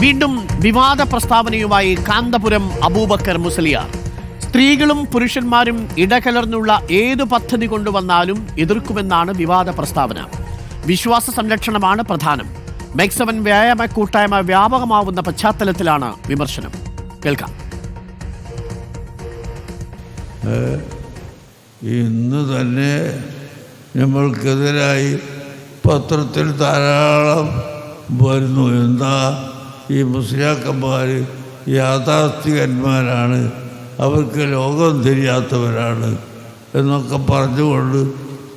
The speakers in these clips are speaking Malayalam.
വീണ്ടും വിവാദ പ്രസ്താവനയുമായി കാന്തപുരം അബൂബക്കർ മുസ്ലിയാർ. സ്ത്രീകളും പുരുഷന്മാരും ഇടകലർന്നുള്ള ഏതു പദ്ധതി കൊണ്ടുവന്നാലും എതിർക്കുമെന്നാണ് വിവാദ പ്രസ്താവന. വിശ്വാസ സംരക്ഷണമാണ് പ്രധാനം. മെക്സവൻ വ്യായാമ കൂട്ടായ്മ വ്യാപകമാവുന്ന പശ്ചാത്തലത്തിലാണ് വിമർശനം. കേൾക്കാം. ഇന്ന് തന്നെ നമ്മൾക്കെതിരായി പത്രത്തിൽ ധാരാളം വരുന്നു. എന്താ ഈ മുസ്ലിയാക്കന്മാർ യാഥാസ്ഥികന്മാരാണ്, അവർക്ക് ലോകം തിരിയാത്തവരാണ് എന്നൊക്കെ പറഞ്ഞുകൊണ്ട്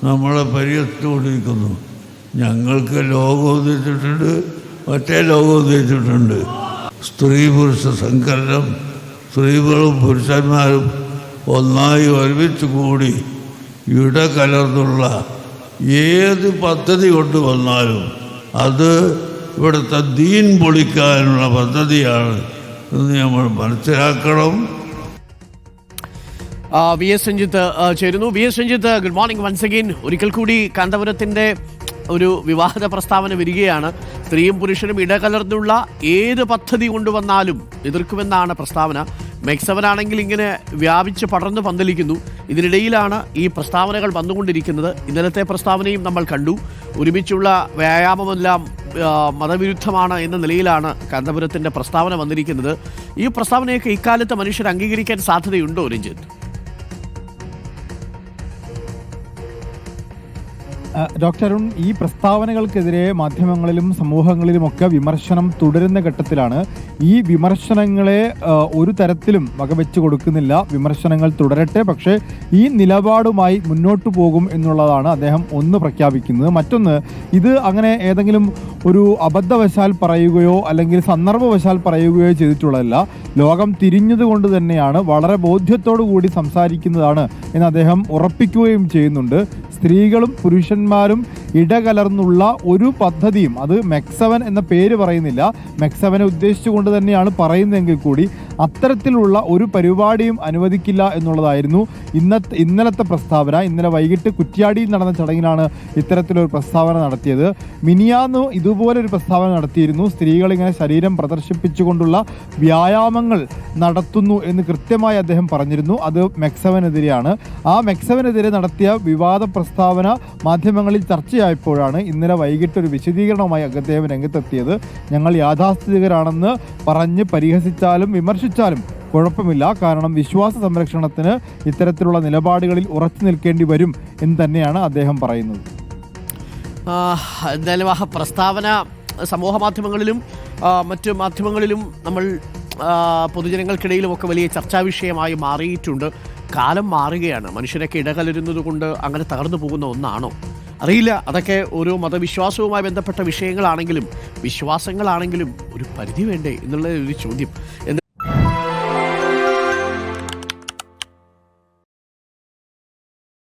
നമ്മളെ പരിഹസിച്ചുകൊണ്ടിരിക്കുന്നു. ഞങ്ങൾക്ക് ലോകവും തിരിച്ചിട്ടുണ്ട്, മറ്റേ ലോകവും തിരിച്ചിട്ടുണ്ട്. സ്ത്രീ പുരുഷ സങ്കലനം, സ്ത്രീകളും പുരുഷന്മാരും ഒന്നായി ഒരുമിച്ച് കൂടി ഇടകലർന്നുള്ള ഏത് പദ്ധതി കൊണ്ടുവന്നാലും അത് ഇവിടുത്തെ ദീൻ പൊളിക്കാനുള്ള പദ്ധതിയാണ് എന്ന് നമ്മൾ മനസ്സിലാക്കണം. വി എസ് രഞ്ജിത്ത് ചേരുന്നു. V S Ranjith, good morning once again. ഒരിക്കൽ കൂടി കാന്തപുരത്തിൻ്റെ ഒരു വിവാദ പ്രസ്താവന വരികയാണ്. സ്ത്രീയും പുരുഷനും ഇടകലർന്നുള്ള ഏത് പദ്ധതി കൊണ്ടുവന്നാലും എതിർക്കുമെന്നാണ് പ്രസ്താവന. മെക്സവനാണെങ്കിൽ ഇങ്ങനെ വ്യാപിച്ച് പടർന്നു പന്തലിക്കുന്നു. ഇതിനിടയിലാണ് ഈ പ്രസ്താവനകൾ വന്നുകൊണ്ടിരിക്കുന്നത്. ഇന്നലത്തെ പ്രസ്താവനയും നമ്മൾ കണ്ടു. ഒരുമിച്ചുള്ള വ്യായാമമെല്ലാം മതവിരുദ്ധമാണ് എന്ന നിലയിലാണ് കാന്തപുരത്തിൻ്റെ പ്രസ്താവന വന്നിരിക്കുന്നത്. ഈ പ്രസ്താവനയൊക്കെ ഇക്കാലത്ത് മനുഷ്യർ അംഗീകരിക്കാൻ സാധ്യതയുണ്ടോ രഞ്ജിത്ത്? ഡോക്ടർ അരുൺ, ഈ പ്രസ്താവനകൾക്കെതിരെ മാധ്യമങ്ങളിലും സമൂഹങ്ങളിലുമൊക്കെ വിമർശനം തുടരുന്ന ഘട്ടത്തിലാണ്. ഈ വിമർശനങ്ങളെ ഒരു തരത്തിലും വകവെച്ച് കൊടുക്കുന്നില്ല. വിമർശനങ്ങൾ തുടരട്ടെ, പക്ഷേ ഈ നിലപാടുമായി മുന്നോട്ടു പോകും എന്നുള്ളതാണ് അദ്ദേഹം ഒന്ന് പ്രഖ്യാപിക്കുന്നത്. മറ്റൊന്ന്, ഇത് അങ്ങനെ ഏതെങ്കിലും ഒരു അബദ്ധവശാൽ പറയുകയോ അല്ലെങ്കിൽ സന്ദർഭവശാൽ പറയുകയോ ചെയ്തിട്ടുള്ളതല്ല. ലോകം തിരിഞ്ഞതുകൊണ്ട് തന്നെയാണ്, വളരെ ബോധ്യത്തോടു കൂടി സംസാരിക്കുന്നതാണ് എന്ന് അദ്ദേഹം ഉറപ്പിക്കുകയും ചെയ്യുന്നുണ്ട്. സ്ത്രീകളും പുരുഷന്മാരും ഇടകലർന്നുള്ള ഒരു പദ്ധതിയും, അത് മെക്സവൻ എന്ന പേര് പറയുന്നില്ല, മെക്സവനെ ഉദ്ദേശിച്ചുകൊണ്ട് തന്നെയാണ് പറയുന്നതെങ്കിൽ കൂടി അത്തരത്തിലുള്ള ഒരു പരിപാടിയും അനുവദിക്കില്ല എന്നുള്ളതായിരുന്നു ഇന്നലത്തെ പ്രസ്താവന. ഇന്നലെ വൈകിട്ട് കുറ്റ്യാടിയിൽ നടന്ന ചടങ്ങിലാണ് ഇത്തരത്തിലൊരു പ്രസ്താവന നടത്തിയത്. മിനിയാന്ന് ഇതുപോലൊരു പ്രസ്താവന നടത്തിയിരുന്നു. സ്ത്രീകളിങ്ങനെ ശരീരം പ്രദർശിപ്പിച്ചുകൊണ്ടുള്ള വ്യായാമങ്ങൾ നടത്തുന്നു എന്ന് കൃത്യമായി അദ്ദേഹം പറഞ്ഞിരുന്നു. അത് മെക്സവനെതിരെയാണ്. ആ മെക്സവനെതിരെ നടത്തിയ വിവാദ പ്രസ്താവന മാധ്യമങ്ങളിൽ ചർച്ചയായപ്പോഴാണ് ഇന്നലെ വൈകിട്ട് ഒരു വിശദീകരണവുമായി അദ്ദേഹം രംഗത്തെത്തിയത്. ഞങ്ങൾ യാഥാസ്ഥിതികരാണെന്ന് പറഞ്ഞ് പരിഹസിച്ചാലും വിമർശിച്ചാലും കുഴപ്പമില്ല, കാരണം വിശ്വാസ സംരക്ഷണത്തിന് ഇത്തരത്തിലുള്ള നിലപാടുകളിൽ ഉറച്ചു നിൽക്കേണ്ടി വരും എന്ന് തന്നെയാണ് അദ്ദേഹം പറയുന്നത്. എന്തായാലും ആ പ്രസ്താവന സമൂഹ മാധ്യമങ്ങളിലും മറ്റു മാധ്യമങ്ങളിലും നമ്മൾ പൊതുജനങ്ങൾക്കിടയിലുമൊക്കെ വലിയ ചർച്ചാ വിഷയമായി മാറിയിട്ടുണ്ട്. കാലം മാറുകയാണ്. മനുഷ്യരൊക്കെ ഇടകലരുന്നത് കൊണ്ട് അങ്ങനെ തകർന്നു പോകുന്ന ഒന്നാണോ അറിയില്ല. അതൊക്കെ ഓരോ മതവിശ്വാസവുമായി ബന്ധപ്പെട്ട വിഷയങ്ങളാണെങ്കിലും വിശ്വാസങ്ങളാണെങ്കിലും ഒരു പരിധി വേണ്ടേ എന്നുള്ള ഒരു ചോദ്യം.